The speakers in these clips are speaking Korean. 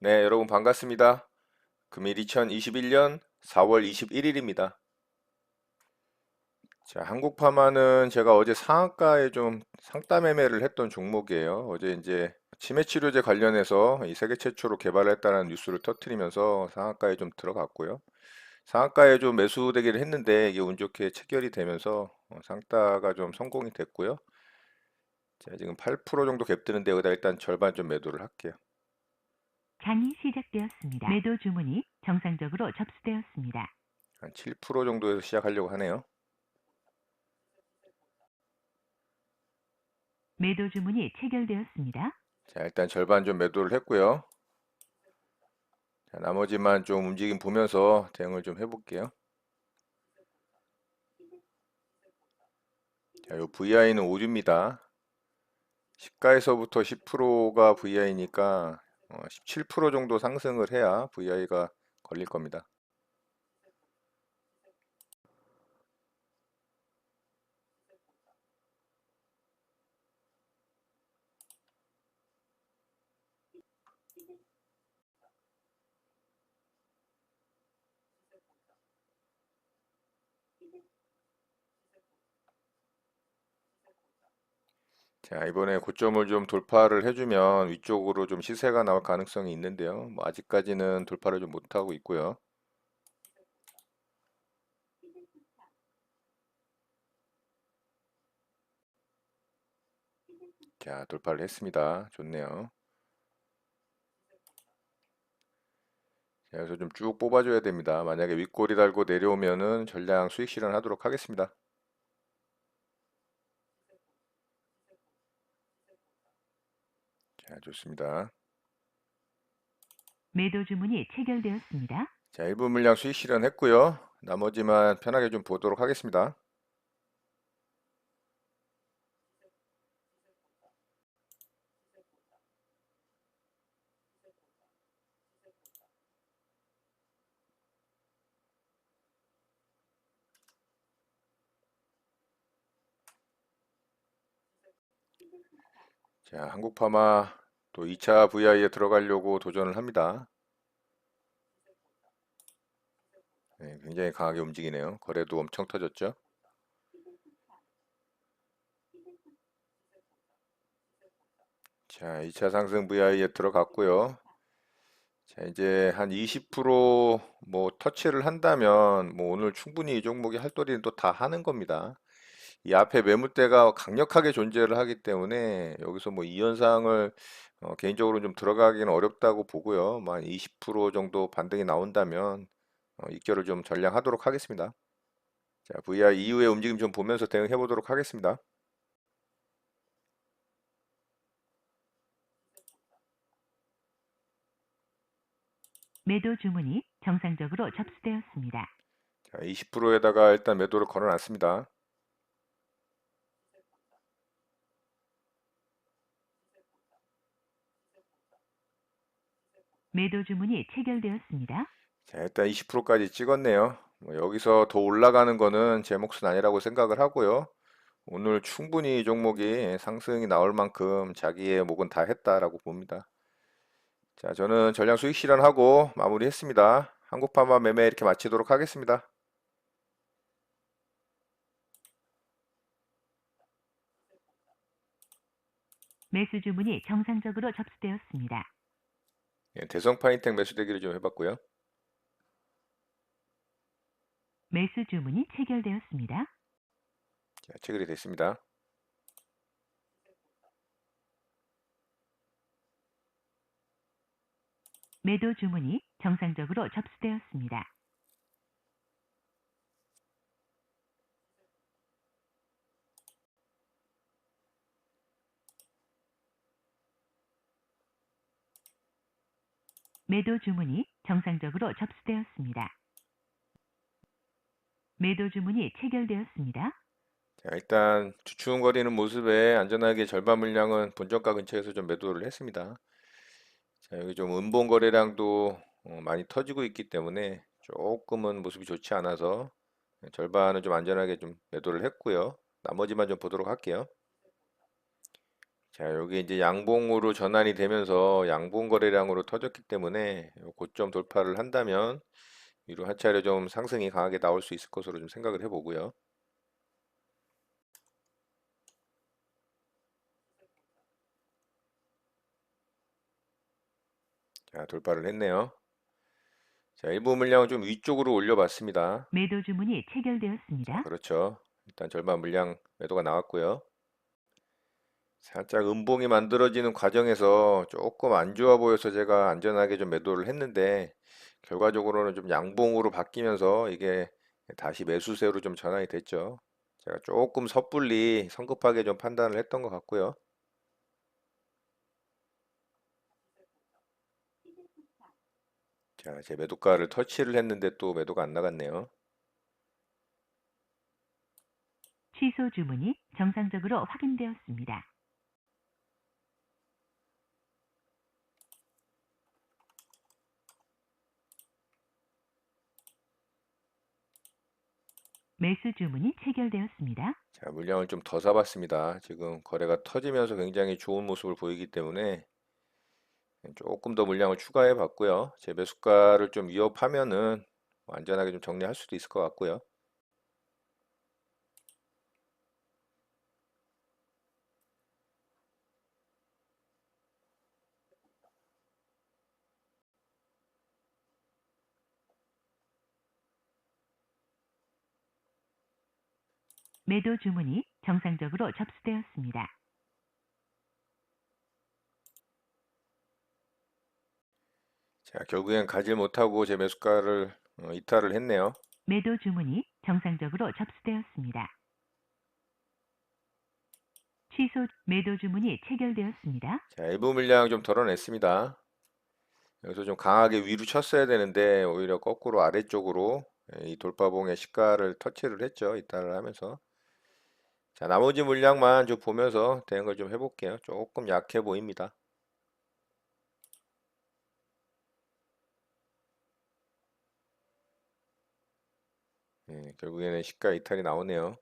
네, 여러분 반갑습니다. 금일 2021년 4월 21일입니다. 자, 한국파마는 제가 어제 상한가에 좀 상따 매매를 했던 종목이에요. 어제 이제 치매 치료제 관련해서 이 세계 최초로 개발했다는 뉴스를 터뜨리면서 상한가에 좀 들어갔고요. 상한가에 좀 매수되기를 했는데 이게 운 좋게 체결이 되면서 상따가 좀 성공이 됐고요. 자, 지금 8% 정도 갭 뜨는데 여기다 일단 절반 좀 매도를 할게요. 장이 시작되었습니다. 매도 주문이 정상적으로 접수되었습니다. 한 7% 정도에서 시작하려고 하네요. 매도 주문이 체결되었습니다. 자, 일단 절반 좀 매도를 했고요. 자, 나머지만 좀 움직임 보면서 대응을 좀 해볼게요. 자, 요 VI는 5주입니다. 시가에서부터 10%가 VI니까 17% 정도 상승을 해야 VI가 걸릴 겁니다. 자, 이번에 고점을 좀 돌파를 해주면 위쪽으로 좀 시세가 나올 가능성이 있는데요. 뭐 아직까지는 돌파를 좀 못하고 있고요. 자, 돌파를 했습니다. 좋네요. 자, 여기서 좀 쭉 뽑아줘야 됩니다. 만약에 윗꼬리 달고 내려오면은 전량 수익 실현하도록 하겠습니다. 자, 좋습니다. 매도 주문이 체결되었습니다. 자, 일부 물량 수익 실현했고요. 나머지만 편하게 좀 보도록 하겠습니다. 자, 한국파마 또 2차 VI에 들어가려고 도전을 합니다. 네, 굉장히 강하게 움직이네요. 거래도 엄청 터졌죠. 자, 2차 상승 VI에 들어갔고요. 자, 이제 한 20%뭐 터치를 한다면 뭐 오늘 충분히 이 종목이 할 도리는 또 다 하는 겁니다. 이 앞에 매물대가 강력하게 존재를 하기 때문에 여기서 뭐 이 현상을 개인적으로 좀 들어가기는 어렵다고 보고요. 뭐 한 20% 정도 반등이 나온다면 입결을 좀 전량하도록 하겠습니다. 자, VI 이후의 움직임 좀 보면서 대응해 보도록 하겠습니다. 매도 주문이 정상적으로 접수되었습니다. 자, 20%에다가 일단 매도를 걸어놨습니다. 매도 주문이 체결되었습니다. 자, 일단 20%까지 찍었네요. 뭐 여기서 더 올라가는 거는 제 몫은 아니라고 생각을 하고요. 오늘 충분히 이 종목이 상승이 나올 만큼 자기의 목은 다 했다라고 봅니다. 자, 저는 전량 수익 실현하고 마무리했습니다. 한국파마 매매 이렇게 마치도록 하겠습니다. 매수 주문이 정상적으로 접수되었습니다. 예, 대성 파인텍 매수대기를 좀 해봤고요. 매수 주문이 체결되었습니다. 자, 체결이 됐습니다. 매도 주문이 정상적으로 접수되었습니다. 매도 주문이 정상적으로 접수되었습니다. 매도 주문이 체결되었습니다. 자, 일단 주춤거리는 모습에 안전하게 절반 물량은 본저가 근처에서 좀 매도를 했습니다. 자, 여기 좀 은봉 거래량도 많이 터지고 있기 때문에 조금은 모습이 좋지 않아서 절반은 좀 안전하게 좀 매도를 했고요. 나머지만 좀 보도록 할게요. 자, 여기 이제 양봉으로 전환이 되면서 양봉 거래량으로 터졌기 때문에 요 고점 돌파를 한다면 위로 한 차례 좀 상승이 강하게 나올 수 있을 것으로 좀 생각을 해보고요. 자, 돌파를 했네요. 자, 일부 물량을 좀 위쪽으로 올려봤습니다. 매도 주문이 자, 체결되었습니다. 그렇죠. 일단 절반 물량 매도가 나왔고요. 살짝 음봉이 만들어지는 과정에서 조금 안 좋아 보여서 제가 안전하게 좀 매도를 했는데 결과적으로는 좀 양봉으로 바뀌면서 이게 다시 매수세로 좀 전환이 됐죠. 제가 조금 섣불리 성급하게 좀 판단을 했던 것 같고요. 자, 제 매도가를 터치를 했는데 또 매도가 안 나갔네요. 취소 주문이 정상적으로 확인되었습니다. 매수 주문이 체결되었습니다. 자, 물량을 좀 더 사봤습니다. 지금 거래가 터지면서 굉장히 좋은 모습을 보이기 때문에 조금 더 물량을 추가해 봤고요. 제 매수가를 좀 위협하면은 안전하게 좀 정리할 수도 있을 것 같고요. 매도 주문이 정상적으로 접수되었습니다. 자, 결국엔 가질 못하고 제 매수가를 이탈을 했네요. 매도 주문이 정상적으로 접수되었습니다. 취소 매도 주문이 체결되었습니다. 자, 일부 물량 좀 덜어냈습니다. 여기서 좀 강하게 위로 쳤어야 되는데 오히려 거꾸로 아래쪽으로 이 돌파봉의 시가를 터치를 했죠. 이탈을 하면서. 자, 나머지 물량만 좀 보면서 대응을 좀 해볼게요. 조금 약해 보입니다. 결국에는 시가 이탈이 나오네요.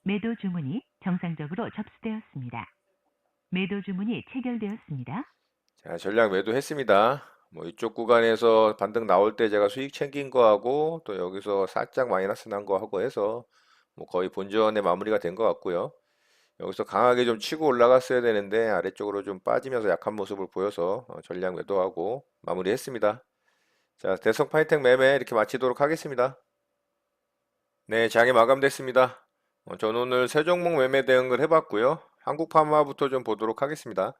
매도 주문이 정상적으로 접수되었습니다. 매도 주문이 체결되었습니다. 자, 전략 매도했습니다. 뭐 이쪽 구간에서 반등 나올 때 제가 수익 챙긴 거하고 또 여기서 살짝 마이너스 난 거하고 해서 뭐 거의 본전의 마무리가 된 것 같고요. 여기서 강하게 좀 치고 올라갔어야 되는데 아래쪽으로 좀 빠지면서 약한 모습을 보여서 전략 매도하고 마무리했습니다. 자, 대성 파이텍 매매 이렇게 마치도록 하겠습니다. 네, 장이 마감됐습니다. 저는 오늘 세 종목 매매 대응을 해봤고요. 한국파마부터 좀 보도록 하겠습니다.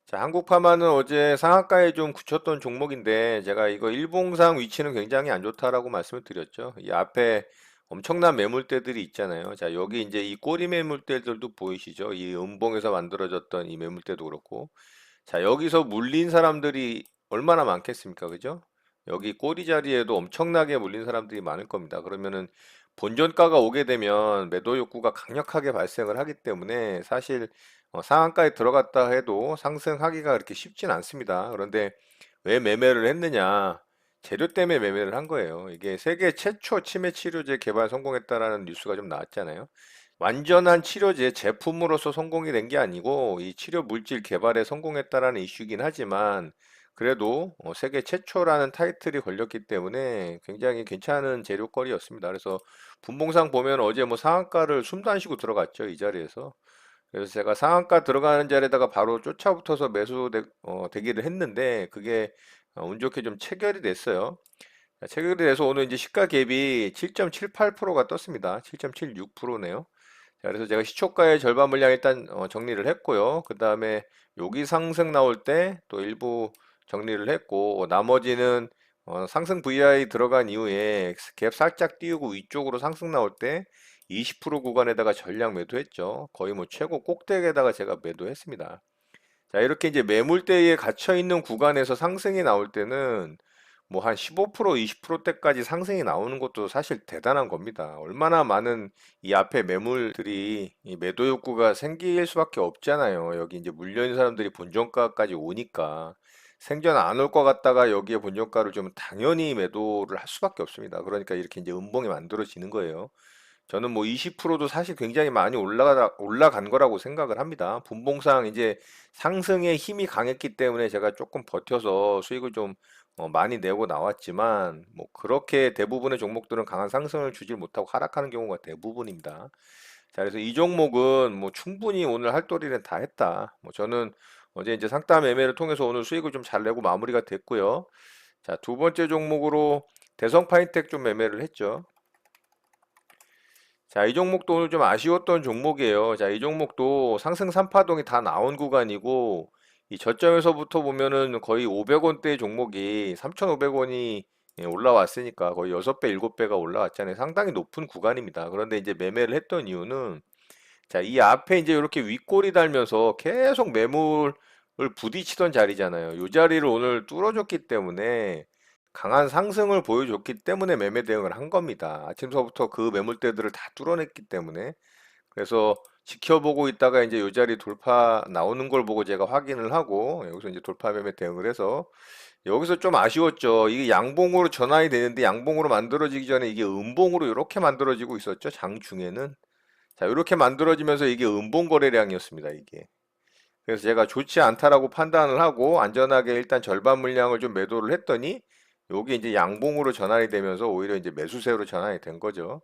자, 한국파마는 어제 상한가에 좀 굳혔던 종목인데 제가 이거 일봉상 위치는 굉장히 안 좋다라고 말씀을 드렸죠. 이 앞에 엄청난 매물대들이 있잖아요. 자, 여기 이제 이 꼬리 매물대들도 보이시죠? 이 음봉에서 만들어졌던 이 매물대도 그렇고. 자, 여기서 물린 사람들이 얼마나 많겠습니까? 그죠? 여기 꼬리 자리에도 엄청나게 물린 사람들이 많을 겁니다. 그러면은 본전가가 오게 되면 매도 욕구가 강력하게 발생을 하기 때문에 사실 상한가에 들어갔다 해도 상승하기가 그렇게 쉽진 않습니다. 그런데 왜 매매를 했느냐? 재료 때문에 매매를 한 거예요. 이게 세계 최초 치매 치료제 개발 성공했다라는 뉴스가 좀 나왔잖아요. 완전한 치료제 제품으로서 성공이 된 게 아니고 이 치료 물질 개발에 성공했다라는 이슈긴 하지만 그래도 세계 최초라는 타이틀이 걸렸기 때문에 굉장히 괜찮은 재료거리였습니다. 그래서 분봉상 보면 어제 뭐 상한가를 숨도 안 쉬고 들어갔죠, 이 자리에서. 그래서 제가 상한가 들어가는 자리에다가 바로 쫓아붙어서 대기를 했는데 그게 운 좋게 좀 체결이 됐어요. 자, 체결이 돼서 오늘 이제 시가 갭이 7.78%가 떴습니다. 7.76%네요. 자, 그래서 제가 시초가의 절반 물량 일단 정리를 했고요. 그 다음에 여기 상승 나올 때 또 일부 정리를 했고 나머지는 상승 VI 들어간 이후에 갭 살짝 띄우고 위쪽으로 상승 나올 때 20% 구간에다가 전량 매도했죠. 거의 뭐 최고 꼭대기에다가 제가 매도했습니다. 자, 이렇게 이제 매물대에 갇혀 있는 구간에서 상승이 나올 때는 뭐 한 15%, 20%대까지 상승이 나오는 것도 사실 대단한 겁니다. 얼마나 많은 이 앞에 매물들이 이 매도 욕구가 생길 수밖에 없잖아요. 여기 이제 물려있는 사람들이 본전가까지 오니까 생전 안 올 것 같다가 여기에 본전가를 좀 당연히 매도를 할 수밖에 없습니다. 그러니까 이렇게 이제 음봉이 만들어지는 거예요. 저는 뭐 20%도 사실 굉장히 많이 올라간 거라고 생각을 합니다. 분봉상 이제 상승의 힘이 강했기 때문에 제가 조금 버텨서 수익을 좀 많이 내고 나왔지만 뭐 그렇게 대부분의 종목들은 강한 상승을 주질 못하고 하락하는 경우가 대부분입니다. 자, 그래서 이 종목은 뭐 충분히 오늘 할 도리는 다 했다. 뭐 저는 어제 이제 상담 매매를 통해서 오늘 수익을 좀 잘 내고 마무리가 됐고요. 자, 두 번째 종목으로 대성 파인텍 좀 매매를 했죠. 자, 이 종목도 오늘 좀 아쉬웠던 종목이에요. 자, 이 종목도 상승 3파동이 다 나온 구간이고, 이 저점에서부터 보면은 거의 500원대 종목이 3,500원이 올라왔으니까 거의 6배, 7배가 올라왔잖아요. 상당히 높은 구간입니다. 그런데 이제 매매를 했던 이유는 자, 이 앞에 이제 이렇게 윗골이 달면서 계속 매물을 부딪히던 자리잖아요. 이 자리를 오늘 뚫어줬기 때문에 강한 상승을 보여줬기 때문에 매매 대응을 한 겁니다. 아침서부터 그 매물대들을 다 뚫어냈기 때문에. 그래서 지켜보고 있다가 이제 이 자리 돌파 나오는 걸 보고 제가 확인을 하고 여기서 이제 돌파 매매 대응을 해서 여기서 좀 아쉬웠죠. 이게 양봉으로 전환이 되는데 양봉으로 만들어지기 전에 이게 음봉으로 이렇게 만들어지고 있었죠. 장중에는. 자, 이렇게 만들어지면서 이게 음봉 거래량이었습니다, 이게. 그래서 제가 좋지 않다라고 판단을 하고 안전하게 일단 절반 물량을 좀 매도를 했더니 요게 이제 양봉으로 전환이 되면서 오히려 이제 매수세로 전환이 된 거죠.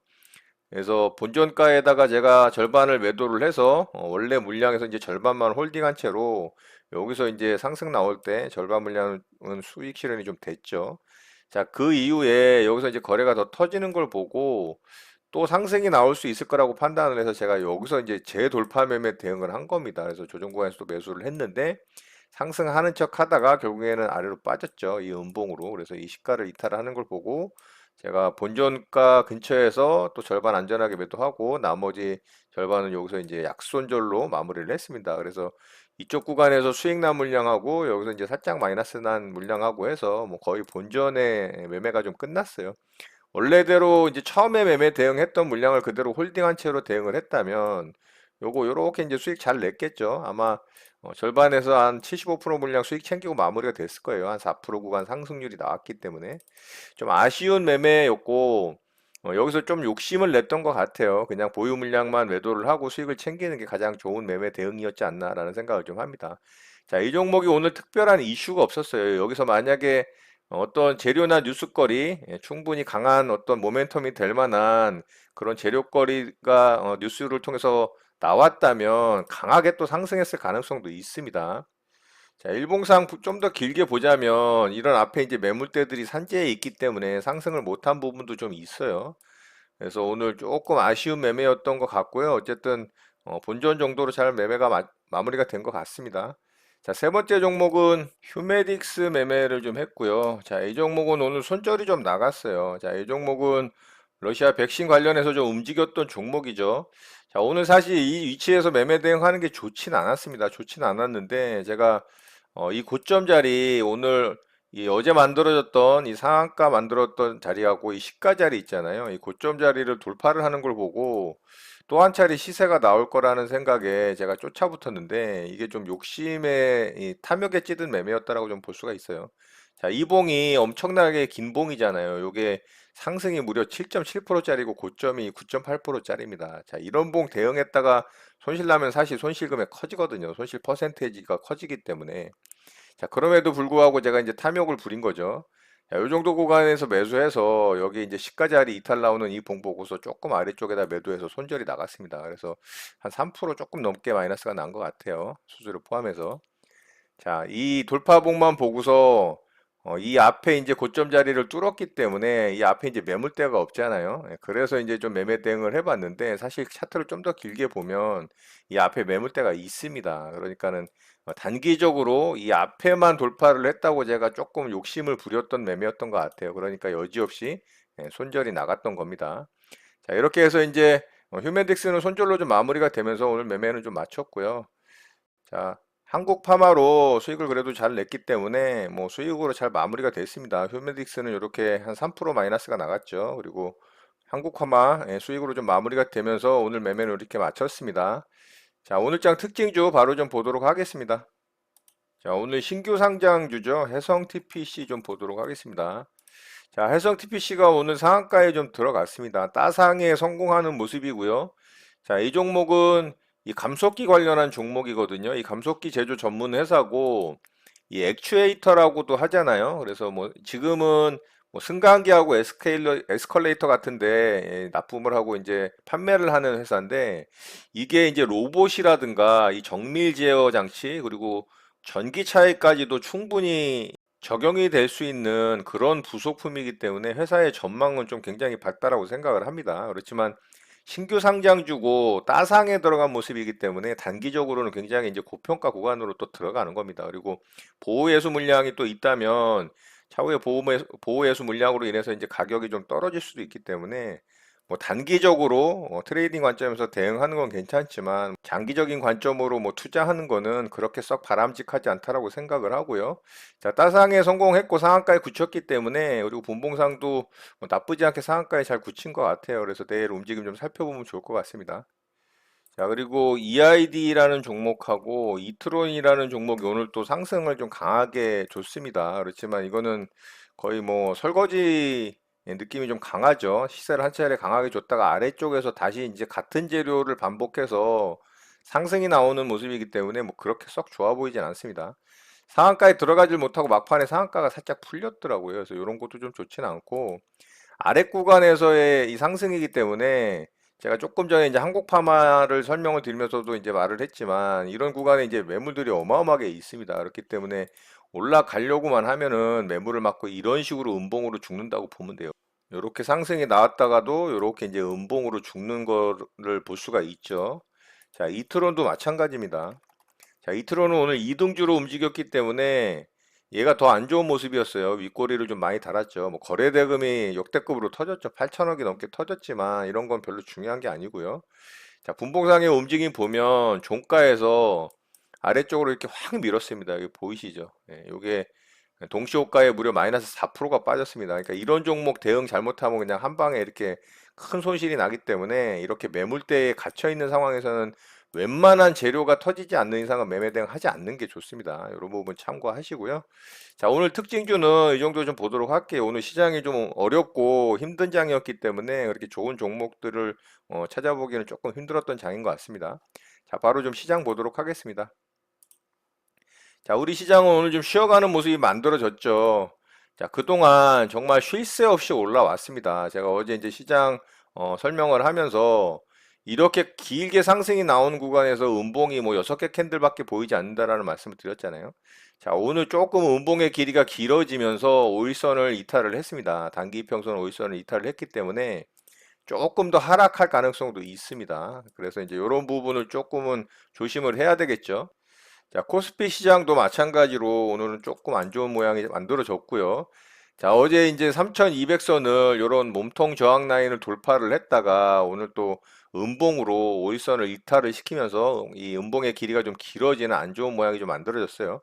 그래서 본전가에다가 제가 절반을 매도를 해서 원래 물량에서 이제 절반만 홀딩한 채로 여기서 이제 상승 나올 때 절반 물량은 수익 실현이 좀 됐죠. 자, 그 이후에 여기서 이제 거래가 더 터지는 걸 보고 또 상승이 나올 수 있을 거라고 판단을 해서 제가 여기서 이제 재돌파 매매 대응을 한 겁니다. 그래서 조정 구간에서 또 매수를 했는데 상승하는 척 하다가 결국에는 아래로 빠졌죠. 이 음봉으로. 그래서 이 시가를 이탈하는 걸 보고 제가 본전가 근처에서 또 절반 안전하게 매도하고 나머지 절반은 여기서 이제 약손절로 마무리를 했습니다. 그래서 이쪽 구간에서 수익 난 물량하고 여기서 이제 살짝 마이너스 난 물량하고 해서 뭐 거의 본전의 매매가 좀 끝났어요. 원래대로 이제 처음에 매매 대응했던 물량을 그대로 홀딩한 채로 대응을 했다면 요거 요렇게 이제 수익 잘 냈겠죠. 아마 절반에서 한 75% 물량 수익 챙기고 마무리가 됐을 거예요. 한 4% 구간 상승률이 나왔기 때문에 좀 아쉬운 매매였고 여기서 좀 욕심을 냈던 것 같아요. 그냥 보유 물량만 매도를 하고 수익을 챙기는 게 가장 좋은 매매 대응이었지 않나라는 생각을 좀 합니다. 자, 이 종목이 오늘 특별한 이슈가 없었어요. 여기서 만약에 어떤 재료나 뉴스거리, 충분히 강한 어떤 모멘텀이 될 만한 그런 재료거리가 뉴스를 통해서 나왔다면 강하게 또 상승했을 가능성도 있습니다. 자, 일봉상 좀 더 길게 보자면 이런 앞에 이제 매물대들이 산재해 있기 때문에 상승을 못한 부분도 좀 있어요. 그래서 오늘 조금 아쉬운 매매였던 것 같고요. 어쨌든 본전 정도로 잘 매매가 마무리가 된 것 같습니다. 자, 세 번째 종목은 휴메딕스 매매를 좀 했고요. 자, 이 종목은 오늘 손절이 좀 나갔어요. 자, 이 종목은 러시아 백신 관련해서 좀 움직였던 종목이죠. 자, 오늘 사실 이 위치에서 매매 대응하는 게 좋진 않았습니다. 좋진 않았는데 제가 이 고점 자리 오늘 이 어제 만들어졌던 이 상한가 만들었던 자리하고 이 시가 자리 있잖아요. 이 고점 자리를 돌파를 하는 걸 보고 또 한 차례 시세가 나올 거라는 생각에 제가 쫓아붙었는데 이게 좀 욕심에 이 탐욕에 찌든 매매였다라고 좀 볼 수가 있어요. 자, 이 봉이 엄청나게 긴 봉이잖아요. 요게 상승이 무려 7.7%짜리고 고점이 9.8%짜리입니다. 자, 이런 봉 대응했다가 손실 나면 사실 손실 금액 커지거든요. 손실 퍼센테이지가 커지기 때문에. 자, 그럼에도 불구하고 제가 이제 탐욕을 부린 거죠. 자, 요 정도 구간에서 매수해서 여기 이제 시가 자리 이탈 나오는 이 봉 보고서 조금 아래쪽에다 매도해서 손절이 나갔습니다. 그래서 한 3% 조금 넘게 마이너스가 난 것 같아요. 수수료 포함해서. 자, 이 돌파봉만 보고서 이 앞에 이제 고점 자리를 뚫었기 때문에 이 앞에 이제 매물대가 없잖아요. 예, 그래서 이제 좀 매매 대응을 해봤는데 사실 차트를 좀 더 길게 보면 이 앞에 매물대가 있습니다. 그러니까는 단기적으로 이 앞에만 돌파를 했다고 제가 조금 욕심을 부렸던 매매였던 것 같아요. 그러니까 여지없이 손절이 나갔던 겁니다. 자, 이렇게 해서 이제 휴메딕스는 손절로 좀 마무리가 되면서 오늘 매매는 좀 마쳤고요. 자, 한국 파마로 수익을 그래도 잘 냈기 때문에 뭐 수익으로 잘 마무리가 됐습니다. 휴메딕스는 이렇게 한 3% 마이너스가 나갔죠. 그리고 한국 파마 수익으로 좀 마무리가 되면서 오늘 매매는 이렇게 마쳤습니다. 자, 오늘장 특징주 바로 좀 보도록 하겠습니다. 자, 오늘 신규 상장주죠. 해성 TPC 좀 보도록 하겠습니다. 자, 해성 TPC가 오늘 상한가에 좀 들어갔습니다. 따상에 성공하는 모습이고요. 자, 이 종목은 이 감속기 관련한 종목이거든요. 이 감속기 제조 전문 회사고, 이 액추에이터라고도 하잖아요. 그래서 뭐 지금은 뭐 승강기하고 에스컬레이터 같은데 납품을 하고 이제 판매를 하는 회사인데, 이게 이제 로봇이라든가 이 정밀 제어 장치 그리고 전기차에까지도 충분히 적용이 될 수 있는 그런 부속품이기 때문에 회사의 전망은 좀 굉장히 밝다라고 생각을 합니다. 그렇지만 신규 상장주고 따상에 들어간 모습이기 때문에 단기적으로는 굉장히 이제 고평가 구간으로 또 들어가는 겁니다. 그리고 보호예수 물량이 또 있다면 차후에 보호예수 물량으로 인해서 이제 가격이 좀 떨어질 수도 있기 때문에 뭐 단기적으로 트레이딩 관점에서 대응하는 건 괜찮지만 장기적인 관점으로 뭐 투자하는 거는 그렇게 썩 바람직하지 않다라고 생각을 하고요. 자, 따상에 성공했고 상한가에 굳혔기 때문에 그리고 분봉상도 뭐 나쁘지 않게 상한가에 잘 굳힌 것 같아요. 그래서 내일 움직임 좀 살펴보면 좋을 것 같습니다. 자, 그리고 EID라는 종목하고 이트론이라는 종목이 오늘 또 상승을 좀 강하게 줬습니다. 그렇지만 이거는 거의 뭐 설거지 느낌이 좀 강하죠. 시세를 한 차례 강하게 줬다가 아래쪽에서 다시 이제 같은 재료를 반복해서 상승이 나오는 모습이기 때문에 뭐 그렇게 썩 좋아 보이진 않습니다. 상한가에 들어가질 못하고 막판에 상한가가 살짝 풀렸더라고요. 그래서 이런 것도 좀 좋지는 않고 아래 구간에서의 이 상승이기 때문에 제가 조금 전에 이제 한국파마를 설명을 드리면서도 이제 말을 했지만 이런 구간에 이제 매물들이 어마어마하게 있습니다. 그렇기 때문에 올라가려고만 하면은 매물을 맞고 이런 식으로 음봉으로 죽는다고 보면 돼요. 이렇게 상승이 나왔다가도 이렇게 이제 음봉으로 죽는 거를 볼 수가 있죠. 자, 이트론도 마찬가지입니다. 자, 이트론은 오늘 이등주로 움직였기 때문에 얘가 더 안 좋은 모습이었어요. 윗꼬리를 좀 많이 달았죠. 뭐 거래 대금이 역대급으로 터졌죠. 8천억이 넘게 터졌지만 이런 건 별로 중요한 게 아니고요. 자, 분봉상의 움직임 보면 종가에서 아래쪽으로 이렇게 확 밀었습니다. 여기 보이시죠? 예, 요게 동시호가에 무려 마이너스 4%가 빠졌습니다. 그러니까 이런 종목 대응 잘못하면 그냥 한 방에 이렇게 큰 손실이 나기 때문에 이렇게 매물대에 갇혀 있는 상황에서는 웬만한 재료가 터지지 않는 이상은 매매 대응하지 않는 게 좋습니다. 이런 부분 참고하시고요. 자, 오늘 특징주는 이 정도 좀 보도록 할게요. 오늘 시장이 좀 어렵고 힘든 장이었기 때문에 그렇게 좋은 종목들을 찾아보기는 조금 힘들었던 장인 것 같습니다. 자, 바로 좀 시장 보도록 하겠습니다. 자, 우리 시장은 오늘 좀 쉬어가는 모습이 만들어졌죠. 자, 그동안 정말 쉴 새 없이 올라왔습니다. 제가 어제 이제 시장 설명을 하면서 이렇게 길게 상승이 나오는 구간에서 음봉이 뭐 6개 캔들밖에 보이지 않는다라는 말씀을 드렸잖아요. 자, 오늘 조금 음봉의 길이가 길어지면서 오일선을 이탈을 했습니다. 단기 이평선 오일선을 이탈을 했기 때문에 조금 더 하락할 가능성도 있습니다. 그래서 이제 이런 부분을 조금은 조심을 해야 되겠죠. 자, 코스피 시장도 마찬가지로 오늘은 조금 안 좋은 모양이 만들어졌고요. 자, 어제 이제 3200선을 이런 몸통 저항 라인을 돌파를 했다가 오늘 또 음봉으로 오일선을 이탈을 시키면서 이 음봉의 길이가 좀 길어지는 안 좋은 모양이 좀 만들어졌어요.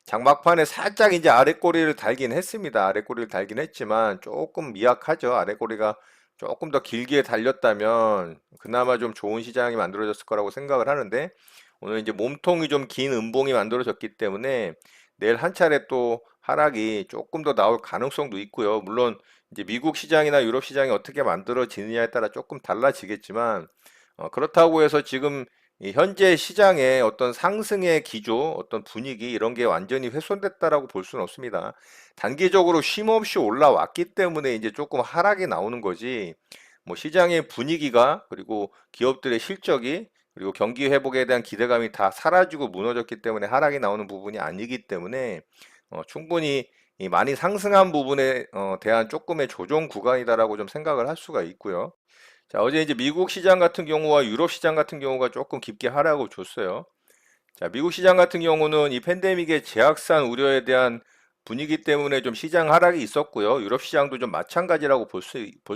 장막판에 살짝 이제 아랫꼬리를 달긴 했습니다. 아랫꼬리를 달긴 했지만 조금 미약하죠. 아랫꼬리가 조금 더 길게 달렸다면 그나마 좀 좋은 시장이 만들어졌을 거라고 생각을 하는데 오늘 이제 몸통이 좀 긴 음봉이 만들어졌기 때문에 내일 한 차례 또 하락이 조금 더 나올 가능성도 있고요. 물론 이제 미국 시장이나 유럽 시장이 어떻게 만들어지느냐에 따라 조금 달라지겠지만 그렇다고 해서 지금 이 현재 시장의 어떤 상승의 기조, 어떤 분위기 이런 게 완전히 훼손됐다라고 볼 수는 없습니다. 단기적으로 쉼 없이 올라왔기 때문에 이제 조금 하락이 나오는 거지. 뭐 시장의 분위기가 그리고 기업들의 실적이 그리고 경기 회복에 대한 기대감이 다 사라지고 무너졌기 때문에 하락이 나오는 부분이 아니기 때문에 충분히 이 많이 상승한 부분에 대한 조금의 조정 구간이다라고 좀 생각을 할 수가 있고요. 자, 어제 이제 미국 시장 같은 경우와 유럽 시장 같은 경우가 조금 깊게 하락을 줬어요. 자, 미국 시장 같은 경우는 이 팬데믹의 재확산 우려에 대한 분위기 때문에 좀 시장 하락이 있었고요. 유럽 시장도 좀 마찬가지라고 볼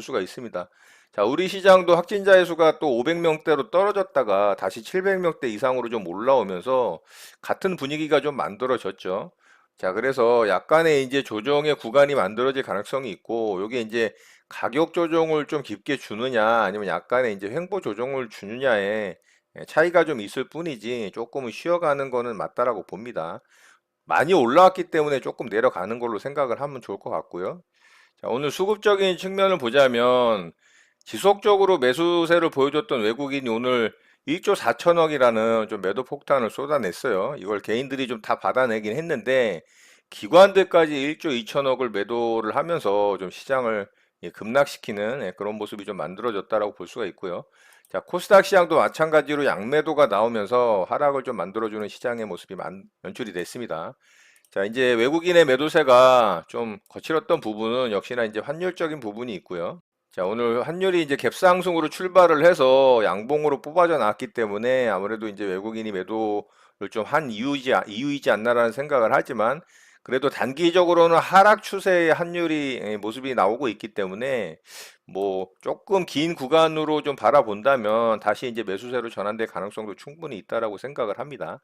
수가 있습니다. 자, 우리 시장도 확진자의 수가 또 500명대로 떨어졌다가 다시 700명대 이상으로 좀 올라오면서 같은 분위기가 좀 만들어졌죠. 자, 그래서 약간의 이제 조정의 구간이 만들어질 가능성이 있고, 요게 이제 가격 조정을 좀 깊게 주느냐, 아니면 약간의 이제 횡보 조정을 주느냐에 차이가 좀 있을 뿐이지 조금은 쉬어가는 거는 맞다라고 봅니다. 많이 올라왔기 때문에 조금 내려가는 걸로 생각을 하면 좋을 것 같고요. 자, 오늘 수급적인 측면을 보자면 지속적으로 매수세를 보여줬던 외국인이 오늘 1조 4천억이라는 좀 매도 폭탄을 쏟아냈어요. 이걸 개인들이 좀 다 받아내긴 했는데 기관들까지 1조 2천억을 매도를 하면서 좀 시장을 급락시키는 그런 모습이 좀 만들어졌다라고 볼 수가 있고요. 자, 코스닥 시장도 마찬가지로 양매도가 나오면서 하락을 좀 만들어주는 시장의 모습이 연출이 됐습니다. 자, 이제 외국인의 매도세가 좀 거칠었던 부분은 역시나 이제 환율적인 부분이 있고요. 자, 오늘 환율이 이제 갭상승으로 출발을 해서 양봉으로 뽑아져 나왔기 때문에 아무래도 이제 외국인이 매도를 좀 한 이유이지 않나라는 생각을 하지만 그래도 단기적으로는 하락 추세의 환율이 모습이 나오고 있기 때문에 뭐 조금 긴 구간으로 좀 바라본다면 다시 이제 매수세로 전환될 가능성도 충분히 있다라고 생각을 합니다.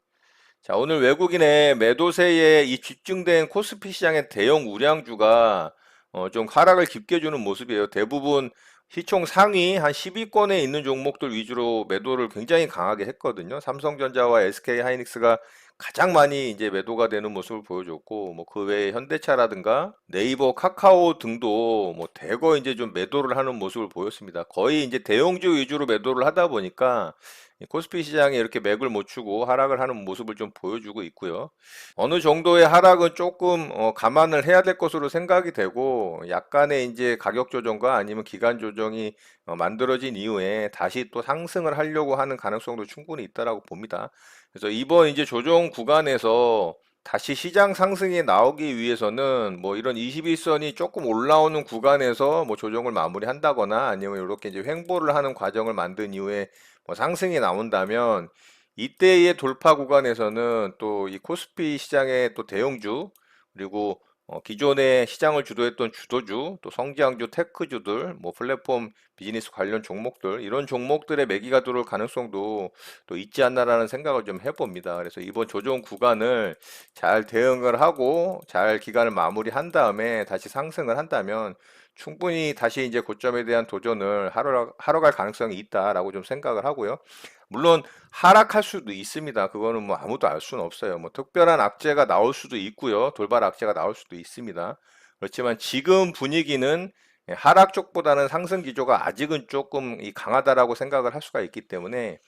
자, 오늘 외국인의 매도세에 이 집중된 코스피 시장의 대형 우량주가 좀 하락을 깊게 주는 모습이에요. 대부분 시총 상위 한 10위권에 있는 종목들 위주로 매도를 굉장히 강하게 했거든요. 삼성전자와 SK 하이닉스가 가장 많이 이제 매도가 되는 모습을 보여줬고, 뭐 그 외에 현대차라든가 네이버, 카카오 등도 뭐 대거 이제 좀 매도를 하는 모습을 보였습니다. 거의 이제 대형주 위주로 매도를 하다 보니까 이 코스피 시장에 이렇게 맥을 못 추고 하락을 하는 모습을 좀 보여주고 있고요. 어느 정도의 하락은 조금 감안을 해야 될 것으로 생각이 되고 약간의 이제 가격 조정과 아니면 기간 조정이 만들어진 이후에 다시 또 상승을 하려고 하는 가능성도 충분히 있다라고 봅니다. 그래서 이번 이제 조정 구간에서 다시 시장 상승이 나오기 위해서는 뭐 이런 21선이 조금 올라오는 구간에서 뭐 조정을 마무리한다거나 아니면 이렇게 이제 횡보를 하는 과정을 만든 이후에 뭐 상승이 나온다면 이때의 돌파 구간에서는 또 이 코스피 시장의 또 대형주 그리고 기존의 시장을 주도했던 주도주 또 성장주 테크주들 뭐 플랫폼 비즈니스 관련 종목들 이런 종목들의 매기가 들어올 가능성도 또 있지 않나라는 생각을 좀 해봅니다. 그래서 이번 조정 구간을 잘 대응을 하고 잘 기간을 마무리한 다음에 다시 상승을 한다면 충분히 다시 이제 고점에 대한 도전을 하러 갈 가능성이 있다라고 좀 생각을 하고요. 물론 하락할 수도 있습니다. 그거는 뭐 아무도 알 수는 없어요. 뭐 특별한 악재가 나올 수도 있고요. 돌발 악재가 나올 수도 있습니다. 그렇지만 지금 분위기는 하락 쪽보다는 상승 기조가 아직은 조금 강하다라고 생각을 할 수가 있기 때문에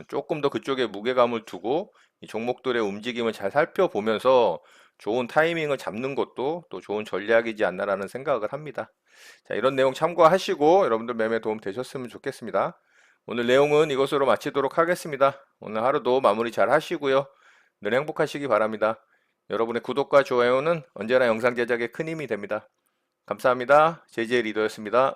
조금 더 그쪽에 무게감을 두고 이 종목들의 움직임을 잘 살펴보면서 좋은 타이밍을 잡는 것도 또 좋은 전략이지 않나라는 생각을 합니다. 자, 이런 내용 참고하시고 여러분들 매매 도움 되셨으면 좋겠습니다. 오늘 내용은 이것으로 마치도록 하겠습니다. 오늘 하루도 마무리 잘 하시고요. 늘 행복하시기 바랍니다. 여러분의 구독과 좋아요는 언제나 영상 제작에 큰 힘이 됩니다. 감사합니다. JJ 리더였습니다.